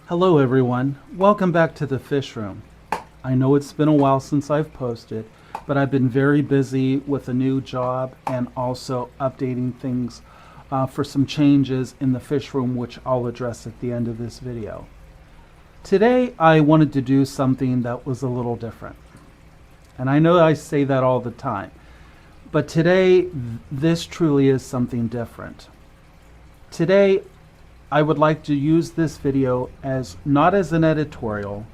Hello everyone, welcome back to the Fish Room. I know it's been a while since I've posted, but I've been very busy with a new job and also updating things for some changes in the Fish Room, which I'll address at the end of this video. Today I wanted to do something that was a little different. And I know I say that all the time, but today this truly is something different. Today I would like to use this video as not as an editorial,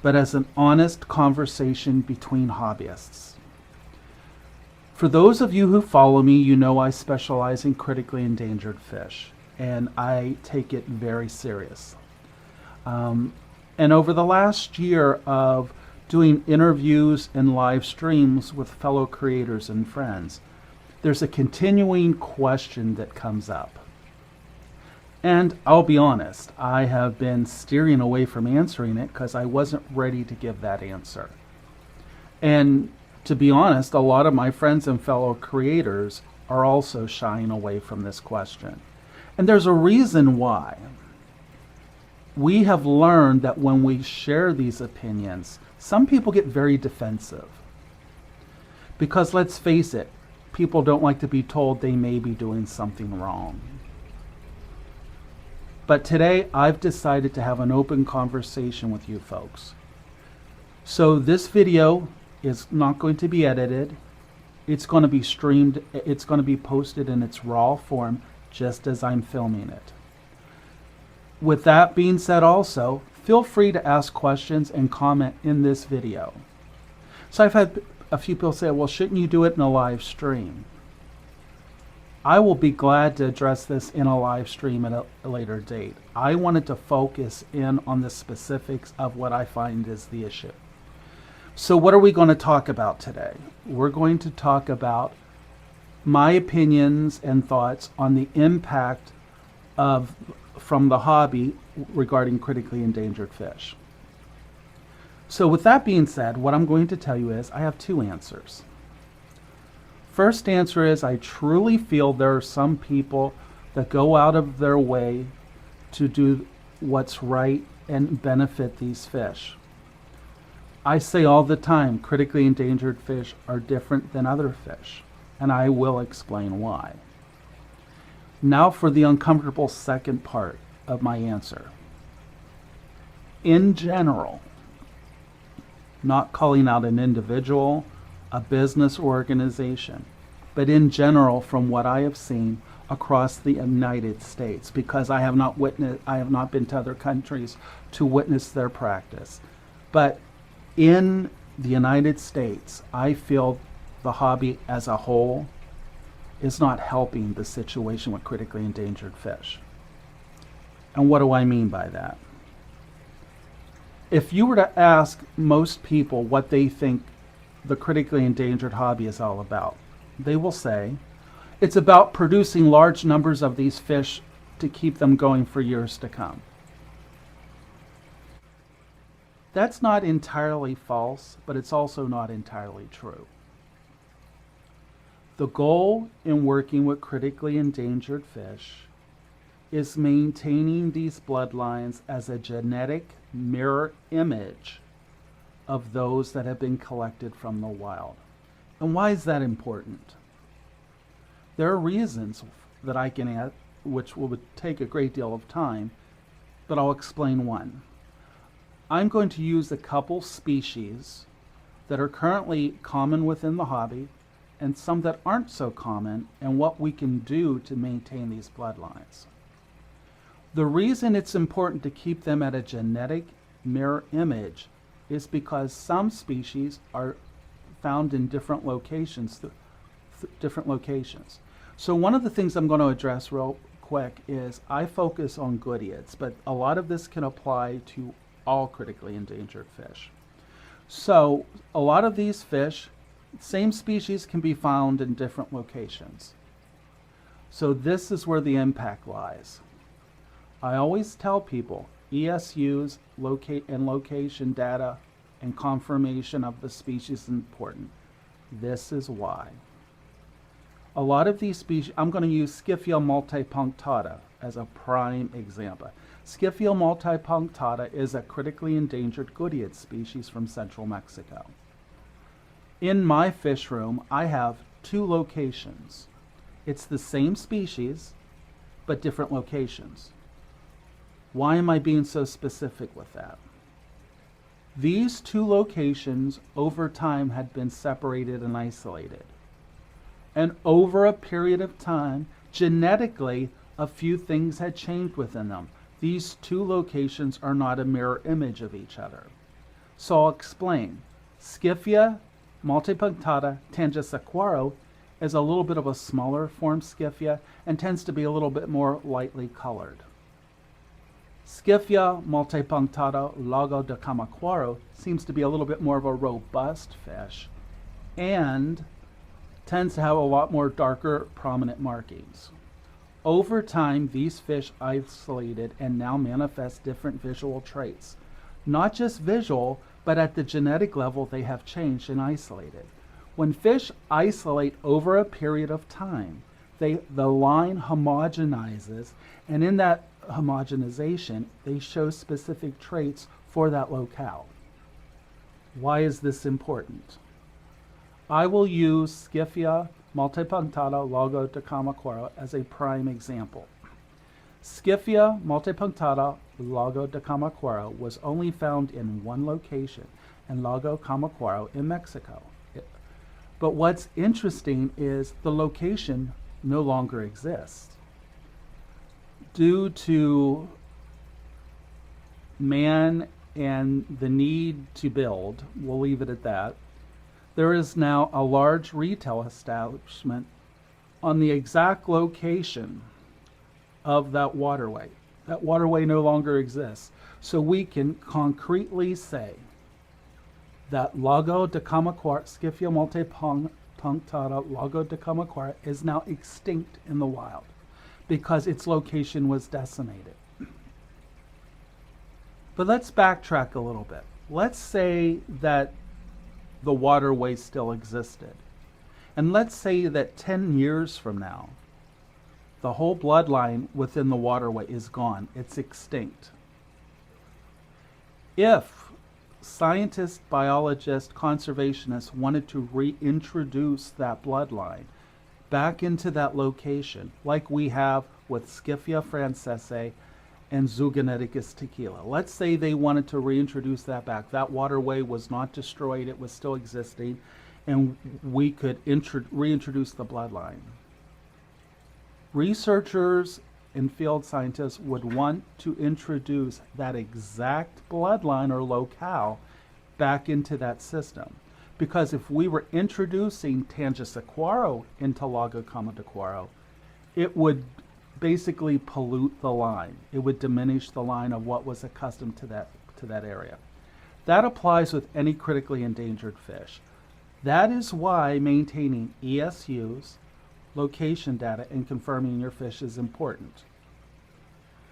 but as an honest conversation between hobbyists. For those of you who follow me, you know I specialize in critically endangered fish, and I take it very serious. And over the last year of doing interviews and live streams with fellow creators and friends, there's a continuing question that comes up. And I'll be honest, I have been steering away from answering it because I wasn't ready to give that answer. And to be honest, a lot of my friends and fellow creators are also shying away from this question. And there's a reason why. We have learned that when we share these opinions, some people get very defensive. Because let's face it, people don't like to be told they may be doing something wrong. But today I've decided to have an open conversation with you folks. So this video is not going to be edited. It's going to be streamed. It's going to be posted in its raw form just as I'm filming it. With that being said also, feel free to ask questions and comment in this video. So I've had a few people say, well, shouldn't you do it in a live stream? I will be glad to address this in a live stream at a later date. I wanted to focus in on the specifics of what I find is the issue. So what are we going to talk about today? We're going to talk about my opinions and thoughts on the impact from the hobby regarding critically endangered fish. So with that being said, what I'm going to tell you is I have two answers. First answer is I truly feel there are some people that go out of their way to do what's right and benefit these fish. I say all the time, critically endangered fish are different than other fish, and I will explain why. Now for the uncomfortable second part of my answer. In general, not calling out an individual, a business organization, but in general, from what I have seen across the United States, because I have not been to other countries to witness their practice. But in the United States, I feel the hobby as a whole is not helping the situation with critically endangered fish. And what do I mean by that? If you were to ask most people what they think the critically endangered hobby is all about, they will say it's about producing large numbers of these fish to keep them going for years to come. That's not entirely false, but it's also not entirely true. The goal in working with critically endangered fish is maintaining these bloodlines as a genetic mirror image of those that have been collected from the wild. And why is that important? There are reasons that I can add, which would take a great deal of time, but I'll explain one. I'm going to use a couple species that are currently common within the hobby and some that aren't so common, and what we can do to maintain these bloodlines. The reason it's important to keep them at a genetic mirror image is because some species are found in different locations. So one of the things I'm going to address real quick is I focus on goodeids, but a lot of this can apply to all critically endangered fish. So a lot of these fish, same species, can be found in different locations. So this is where the impact lies. I always tell people ESUs, location data, and confirmation of the species is important. This is why. A lot of these species, I'm going to use Scyphia multipunctata as a prime example. Scyphia multipunctata is a critically endangered goodeids species from central Mexico. In my fish room, I have 2 locations. It's the same species, but different locations. Why am I being so specific with that? These 2 locations over time had been separated and isolated. And over a period of time, genetically, a few things had changed within them. These 2 locations are not a mirror image of each other. So I'll explain. Scyphia multipunctata tangisaquaro is a little bit of a smaller form Scyphia and tends to be a little bit more lightly colored. Scyphia multipunctata lago de Camaquaro seems to be a little bit more of a robust fish and tends to have a lot more darker prominent markings. Over time, these fish isolated and now manifest different visual traits. Not just visual, but at the genetic level they have changed and isolated. When fish isolate over a period of time, the line homogenizes, and in that homogenization, they show specific traits for that locale. Why is this important? I will use Scyphia multipunctata lago de Camaquaro as a prime example. Scyphia multipunctata lago de Camaquaro was only found in one location, in Lago Camaquaro in Mexico. But what's interesting is the location no longer exists. Due to man and the need to build, we'll leave it at that, there is now a large retail establishment on the exact location of that waterway. That waterway no longer exists. So we can concretely say that Lago de Camaquaro, Scyphia multipunctata Lago de Camaquaro is now extinct in the wild because its location was decimated. But let's backtrack a little bit. Let's say that the waterway still existed. And let's say that 10 years from now, the whole bloodline within the waterway is gone. It's extinct. If scientists, biologists, conservationists wanted to reintroduce that bloodline back into that location, like we have with Scyphia francese and Zoogeneticus tequila. Let's say they wanted to reintroduce that back. That waterway was not destroyed, it was still existing, and we could reintroduce the bloodline. Researchers and field scientists would want to introduce that exact bloodline or locale back into that system. Because if we were introducing Tangisaquaro into Lago Camaquaro, it would basically pollute the line. It would diminish the line of what was accustomed to that area. That applies with any critically endangered fish. That is why maintaining ESUs, location data, and confirming your fish is important.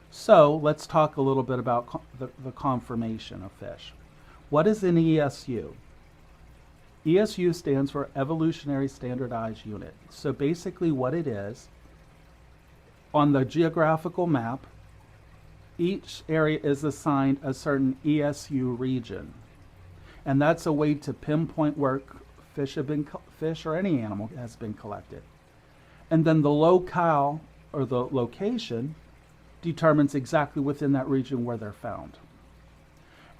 So let's talk a little bit about the confirmation of fish. What is an ESU? ESU stands for Evolutionary Standardized Unit. So basically what it is, on the geographical map, each area is assigned a certain ESU region. And that's a way to pinpoint where fish or any animal has been collected. And then the locale or the location determines exactly within that region where they're found.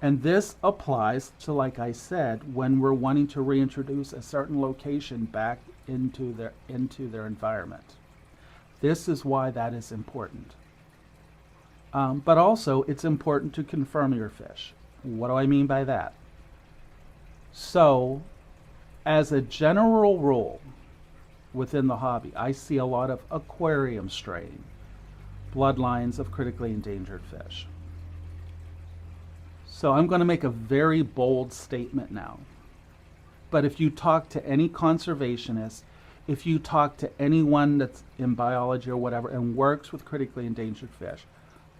And this applies to, like I said, when we're wanting to reintroduce a certain location back into their environment. This is why that is important. But also, it's important to confirm your fish. What do I mean by that? So, as a general rule within the hobby, I see a lot of aquarium strain, bloodlines of critically endangered fish. So I'm going to make a very bold statement now. But if you talk to any conservationist, if you talk to anyone that's in biology or whatever and works with critically endangered fish,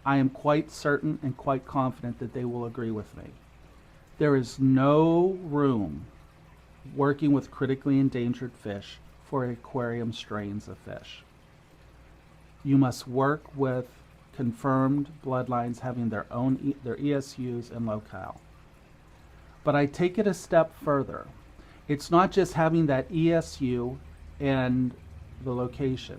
I am quite certain and quite confident that they will agree with me. There is no room working with critically endangered fish for aquarium strains of fish. You must work with confirmed bloodlines having their own their ESUs and locale. But I take it a step further. It's not just having that ESU and the location.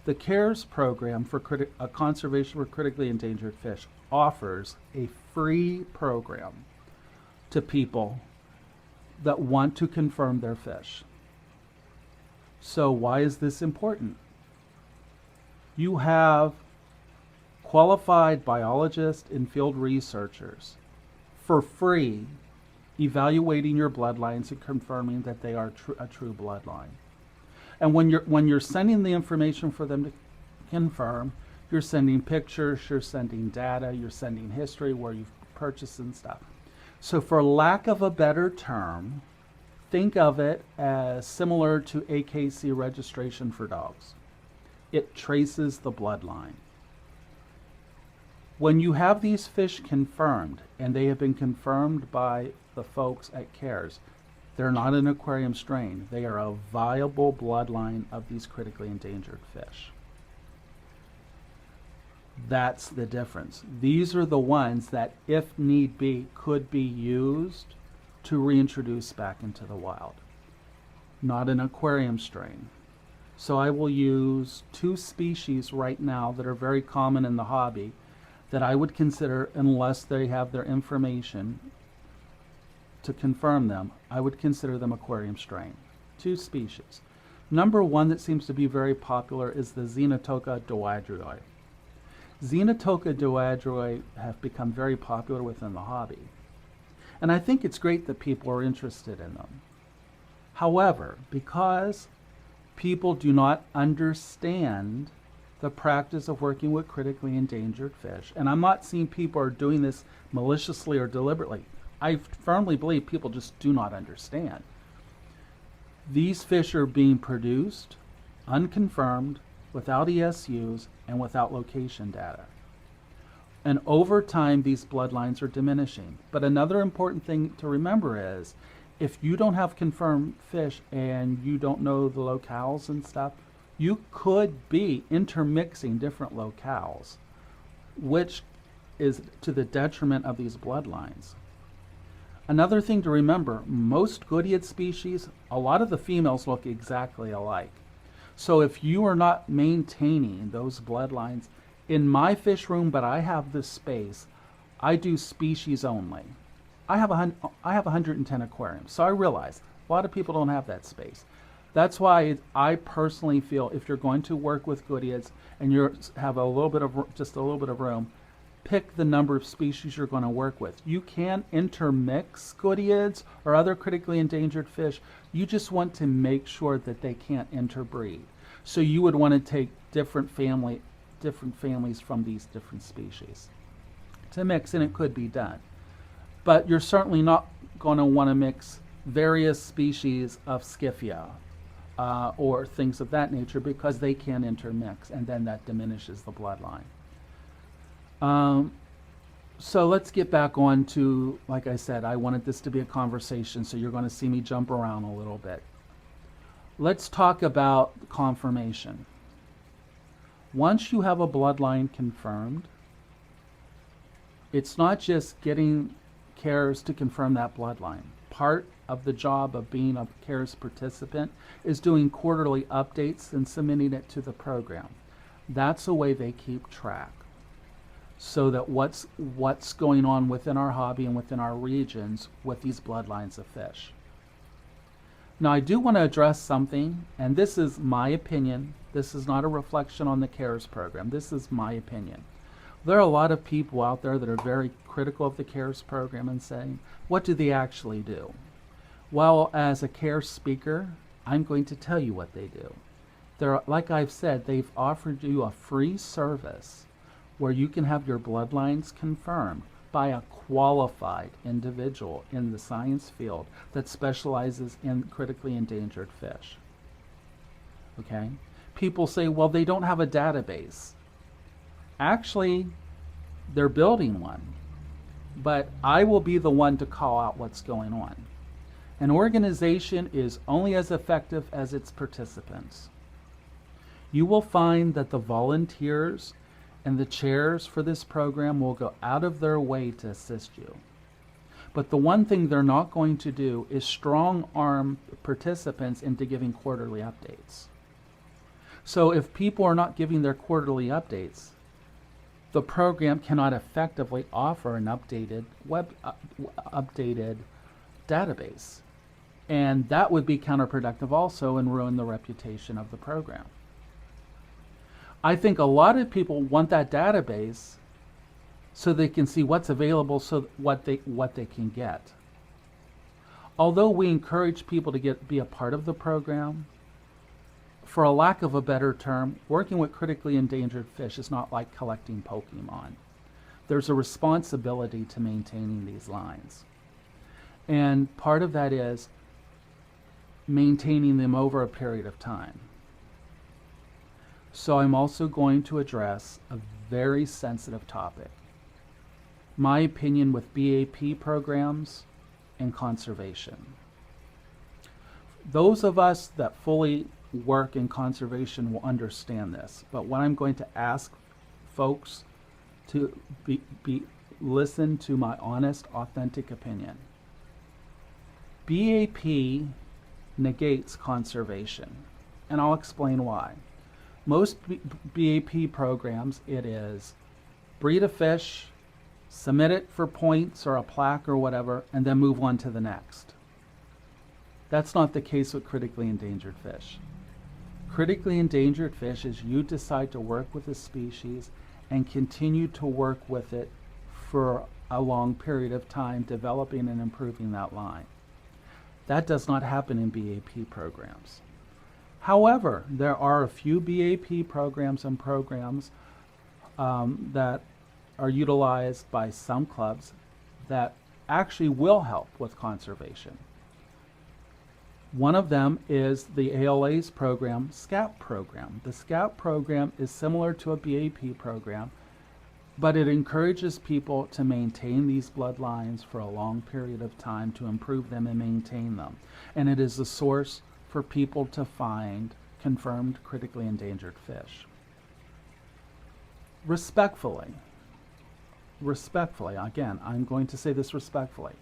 The CARES program for conservation for critically endangered fish offers a free program to people that want to confirm their fish. So why is this important? You have qualified biologists and field researchers for free evaluating your bloodlines and confirming that they are a true bloodline. And when you're sending the information for them to confirm, you're sending pictures, you're sending data, you're sending history where you've purchased and stuff. So for lack of a better term, think of it as similar to AKC registration for dogs. It traces the bloodline. When you have these fish confirmed, and they have been confirmed by the folks at CARES, they're not an aquarium strain. They are a viable bloodline of these critically endangered fish. That's the difference. These are the ones that, if need be, could be used to reintroduce back into the wild. Not an aquarium strain. So I will use two species right now that are very common in the hobby that I would consider, unless they have their information to confirm them, I would consider them aquarium strain. Two species. Number one that seems to be very popular is the Xenotoca doadroi. Xenotoca doadroi have become very popular within the hobby. And I think it's great that people are interested in them. However, because people do not understand the practice of working with critically endangered fish, and I'm not saying people are doing this maliciously or deliberately. I firmly believe people just do not understand. These fish are being produced unconfirmed, without ESUs, and without location data. And over time, these bloodlines are diminishing. But another important thing to remember is, if you don't have confirmed fish and you don't know the locales and stuff, you could be intermixing different locales, which is to the detriment of these bloodlines. Another thing to remember, most Goodeid species, a lot of the females look exactly alike. So if you are not maintaining those bloodlines, in my fish room, but I have this space, I do species only. I have 110 aquariums, so I realize a lot of people don't have that space. That's why I personally feel if you're going to work with Goodeids and you have just a little bit of room, pick the number of species you're going to work with. You can intermix Goodeids or other critically endangered fish. You just want to make sure that they can't interbreed. So you would want to take different families from these different species to mix, and it could be done. But you're certainly not going to want to mix various species of Scyphia or things of that nature, because they can intermix, and then that diminishes the bloodline. So let's get back on to, like I said, I wanted this to be a conversation, so you're going to see me jump around a little bit. Let's talk about confirmation. Once you have a bloodline confirmed, it's not just getting CARES to confirm that bloodline. Part of the job of being a CARES participant is doing quarterly updates and submitting it to the program. That's a way they keep track, so that what's going on within our hobby and within our regions with these bloodlines of fish. Now, I do want to address something, and this is my opinion. This is not a reflection on the CARES program. This is my opinion. There are a lot of people out there that are very critical of the CARES program and saying, what do they actually do? Well, as a CARES speaker, I'm going to tell you what they do. Like I've said, they've offered you a free service where you can have your bloodlines confirmed, by a qualified individual in the science field that specializes in critically endangered fish. Okay? People say, well, they don't have a database. Actually, they're building one. But I will be the one to call out what's going on. An organization is only as effective as its participants. You will find that the volunteers and the chairs for this program will go out of their way to assist you. But the one thing they're not going to do is strong arm participants into giving quarterly updates. So if people are not giving their quarterly updates, the program cannot effectively offer an updated database. And that would be counterproductive also and ruin the reputation of the program. I think a lot of people want that database so they can see what's available, so what they can get. Although we encourage people to be a part of the program, for a lack of a better term, working with critically endangered fish is not like collecting Pokemon. There's a responsibility to maintaining these lines. And part of that is maintaining them over a period of time. So I'm also going to address a very sensitive topic. My opinion with BAP programs and conservation. Those of us that fully work in conservation will understand this, but what I'm going to ask folks to listen to my honest, authentic opinion. BAP negates conservation, and I'll explain why. Most BAP programs, it is breed a fish, submit it for points or a plaque or whatever, and then move on to the next. That's not the case with critically endangered fish. Critically endangered fish is you decide to work with a species and continue to work with it for a long period of time, developing and improving that line. That does not happen in BAP programs. However, there are a few BAP programs and programs that are utilized by some clubs that actually will help with conservation. One of them is the ALA's program, SCAP program. The SCAP program is similar to a BAP program, but it encourages people to maintain these bloodlines for a long period of time, to improve them and maintain them. And it is a source for people to find confirmed critically endangered fish. Respectfully, again, I'm going to say this respectfully,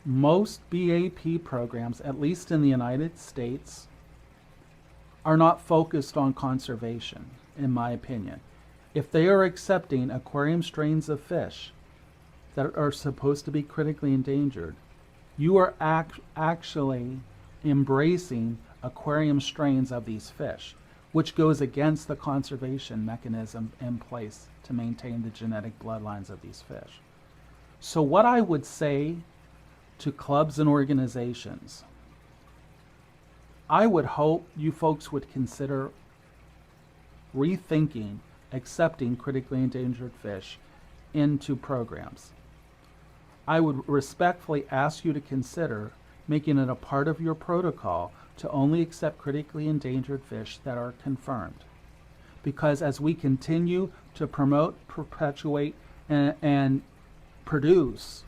most BAP programs, at least in the United States, are not focused on conservation, in my opinion. If they are accepting aquarium strains of fish that are supposed to be critically endangered, you are actually embracing aquarium strains of these fish, which goes against the conservation mechanism in place to maintain the genetic bloodlines of these fish. So what I would say to clubs and organizations, I would hope you folks would consider rethinking accepting critically endangered fish into programs. I would respectfully ask you to consider making it a part of your protocol to only accept critically endangered fish that are confirmed. Because as we continue to promote, perpetuate, and produce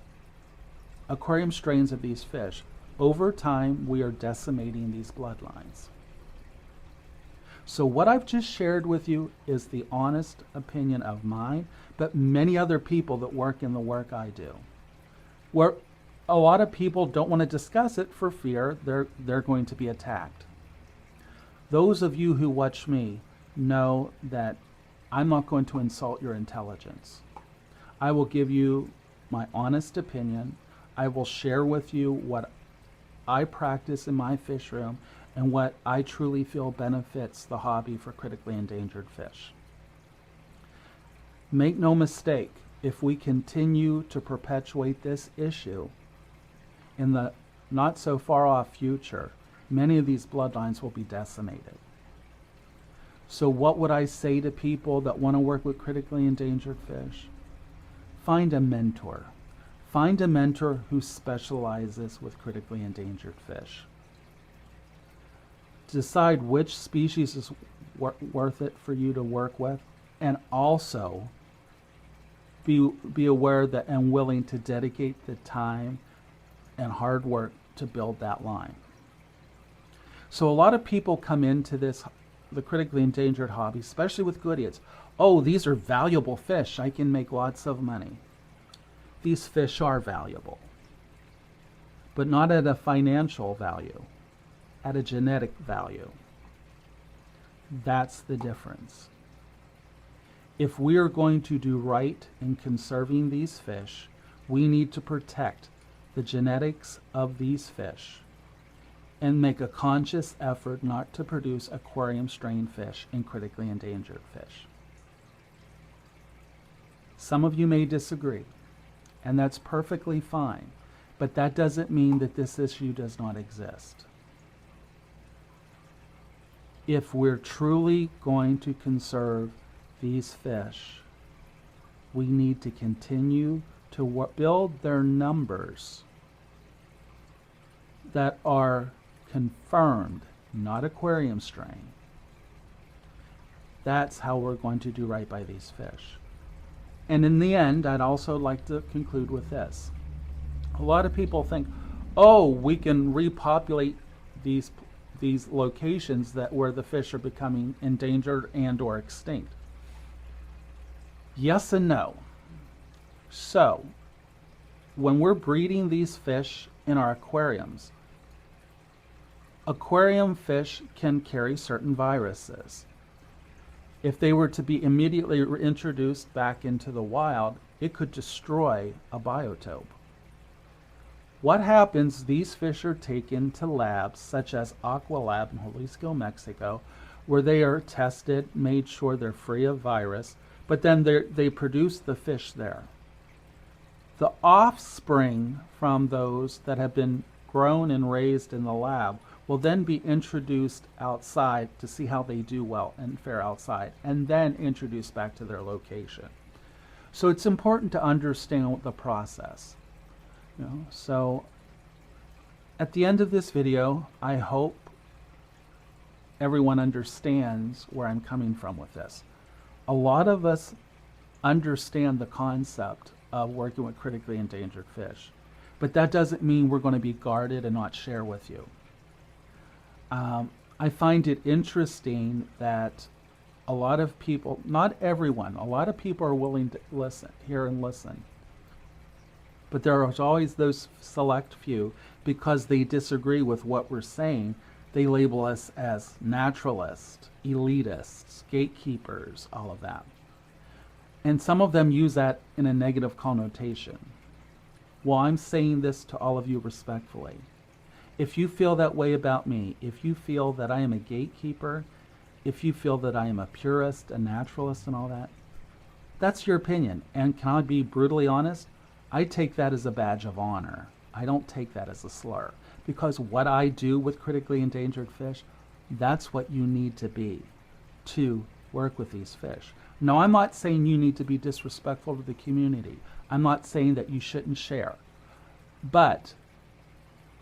aquarium strains of these fish, over time we are decimating these bloodlines. So what I've just shared with you is the honest opinion of mine, but many other people that work in the work I do. Where a lot of people don't want to discuss it for fear they're going to be attacked. Those of you who watch me know that I'm not going to insult your intelligence. I will give you my honest opinion. I will share with you what I practice in my fish room and what I truly feel benefits the hobby for critically endangered fish. Make no mistake, if we continue to perpetuate this issue, in the not so far off future, many of these bloodlines will be decimated. So what would I say to people that want to work with critically endangered fish? find a mentor. Find a mentor who specializes with critically endangered fish. Decide which species is worth it for you to work with, and also be aware that and willing to dedicate the time and hard work to build that line. So a lot of people come into the critically endangered hobby, especially with goodeids. Oh, these are valuable fish. I can make lots of money. These fish are valuable, but not at a financial value, at a genetic value. That's the difference. If we are going to do right in conserving these fish, we need to protect the genetics of these fish and make a conscious effort not to produce aquarium strain fish and critically endangered fish. Some of you may disagree, and that's perfectly fine, but that doesn't mean that this issue does not exist. If we're truly going to conserve these fish, we need to continue to build their numbers that are confirmed, not aquarium strain. That's how we're going to do right by these fish. And in the end, I'd also like to conclude with this. A lot of people think, oh, we can repopulate these locations where the fish are becoming endangered and or extinct. Yes and no. So, when we're breeding these fish in our aquariums, aquarium fish can carry certain viruses. If they were to be immediately introduced back into the wild, it could destroy a biotope. What happens, these fish are taken to labs such as Aqualab in Jalisco, Mexico, where they are tested, made sure they're free of virus, but then they produce the fish there. The offspring from those that have been grown and raised in the lab will then be introduced outside to see how they do well and fare outside, and then introduced back to their location. So it's important to understand the process. So at the end of this video, I hope everyone understands where I'm coming from with this. A lot of us understand the concept of working with critically endangered fish, but that doesn't mean we're going to be guarded and not share with you. I find it interesting that a lot of people, not everyone, a lot of people are willing to hear and listen. But there are always those select few, because they disagree with what we're saying, they label us as naturalists, elitists, gatekeepers, all of that. And some of them use that in a negative connotation. Well, I'm saying this to all of you respectfully. If you feel that way about me, if you feel that I am a gatekeeper, if you feel that I am a purist, a naturalist and all that, that's your opinion. And can I be brutally honest? I take that as a badge of honor. I don't take that as a slur. Because what I do with critically endangered fish, that's what you need to be to work with these fish. No, I'm not saying you need to be disrespectful to the community. I'm not saying that you shouldn't share. But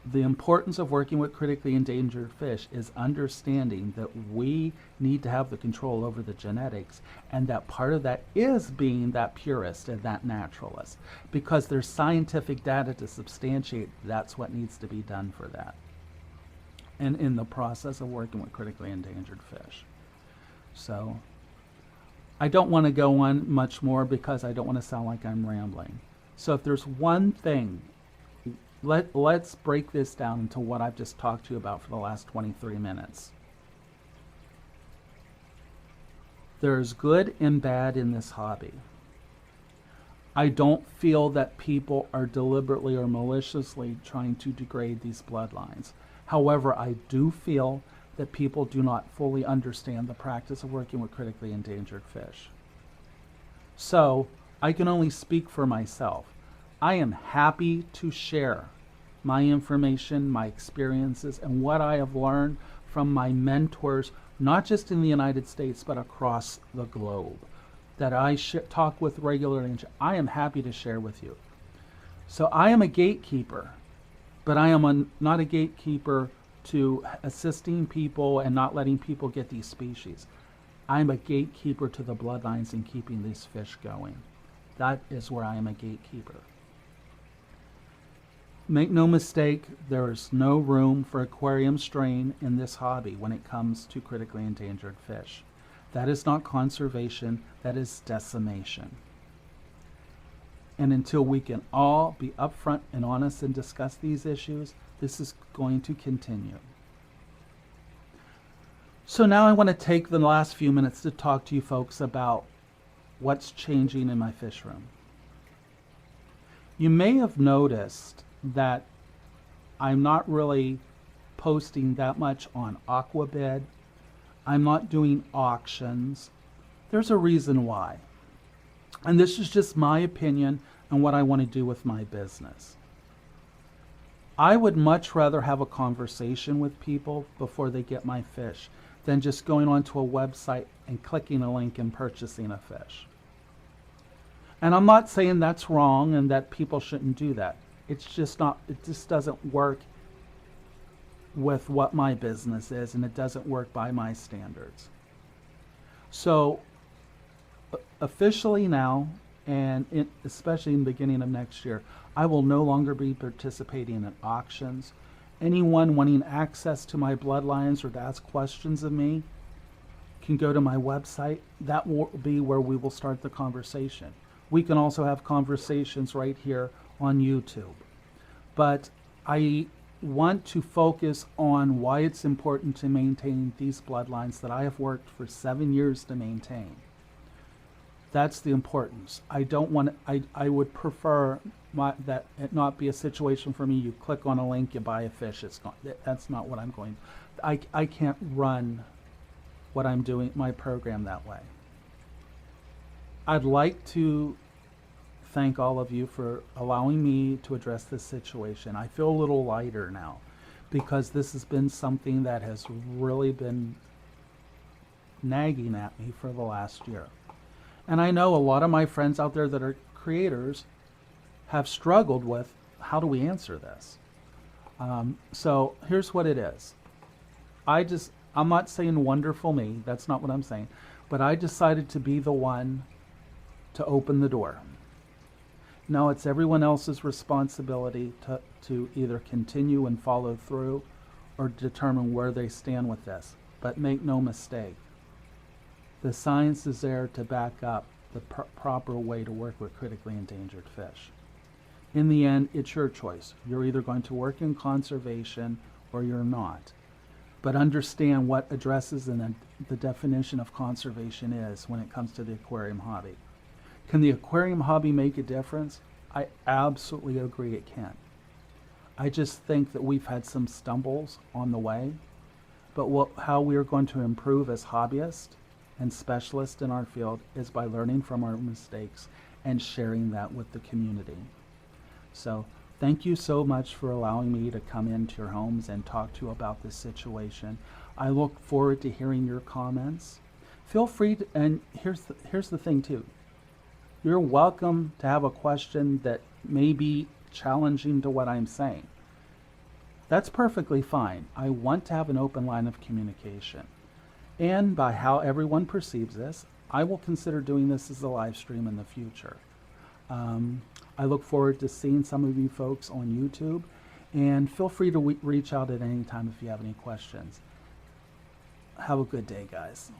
the importance of working with critically endangered fish is understanding that we need to have the control over the genetics, and that part of that is being that purist and that naturalist, because there's scientific data to substantiate that's what needs to be done for that, and in the process of working with critically endangered fish. So I don't want to go on much more because I don't want to sound like I'm rambling. So if there's one thing, let's break this down into what I've just talked to you about for the last 23 minutes. There's good and bad in this hobby. I don't feel that people are deliberately or maliciously trying to degrade these bloodlines. However, I do feel that people do not fully understand the practice of working with critically endangered fish. So I can only speak for myself. I am happy to share my information, my experiences, and what I have learned from my mentors, not just in the United States, but across the globe. that I talk with regularly, I am happy to share with you. So I am a gatekeeper, but I am not a gatekeeper to assisting people and not letting people get these species. I'm a gatekeeper to the bloodlines and keeping these fish going. That is where I am a gatekeeper. Make no mistake, there is no room for aquarium strain in this hobby when it comes to critically endangered fish. That is not conservation, that is decimation. And until we can all be upfront and honest and discuss these issues, this is going to continue. So now I want to take the last few minutes to talk to you folks about what's changing in my fish room. You may have noticed that I'm not really posting that much on Aquabid. I'm not doing auctions. There's a reason why. And this is just my opinion and what I want to do with my business. I would much rather have a conversation with people before they get my fish than just going onto a website and clicking a link and purchasing a fish. And I'm not saying that's wrong and that people shouldn't do that. It's just not, it just doesn't work with what my business is, and it doesn't work by my standards. So officially now, and especially in the beginning of next year, I will no longer be participating in auctions. Anyone wanting access to my bloodlines or to ask questions of me can go to my website. That will be where we will start the conversation. We can also have conversations right here on YouTube. But I want to focus on why it's important to maintain these bloodlines that I have worked for 7 years to maintain. That's the importance. I don't want. I would prefer that it not be a situation for me. You click on a link, you buy a fish. It's not. That's not what I'm going. I can't run what I'm doing, my program, that way. I'd like to thank all of you for allowing me to address this situation. I feel a little lighter now because this has been something that has really been nagging at me for the last year. And I know a lot of my friends out there that are creators have struggled with, how do we answer this? So here's what it is. I'm not saying wonderful me, that's not what I'm saying, but I decided to be the one to open the door. Now it's everyone else's responsibility to either continue and follow through or determine where they stand with this. But make no mistake, the science is there to back up the proper way to work with critically endangered fish. In the end, it's your choice. You're either going to work in conservation or you're not. But understand what addresses and the definition of conservation is when it comes to the aquarium hobby. Can the aquarium hobby make a difference? I absolutely agree it can. I just think that we've had some stumbles on the way, but how we are going to improve as hobbyists and specialists in our field is by learning from our mistakes and sharing that with the community. So thank you so much for allowing me to come into your homes and talk to you about this situation. I look forward to hearing your comments. Feel free to, and here's the thing too. You're welcome to have a question that may be challenging to what I'm saying. That's perfectly fine. I want to have an open line of communication. And by how everyone perceives this, I will consider doing this as a live stream in the future. I look forward to seeing some of you folks on YouTube, and feel free to reach out at any time if you have any questions. Have a good day, guys.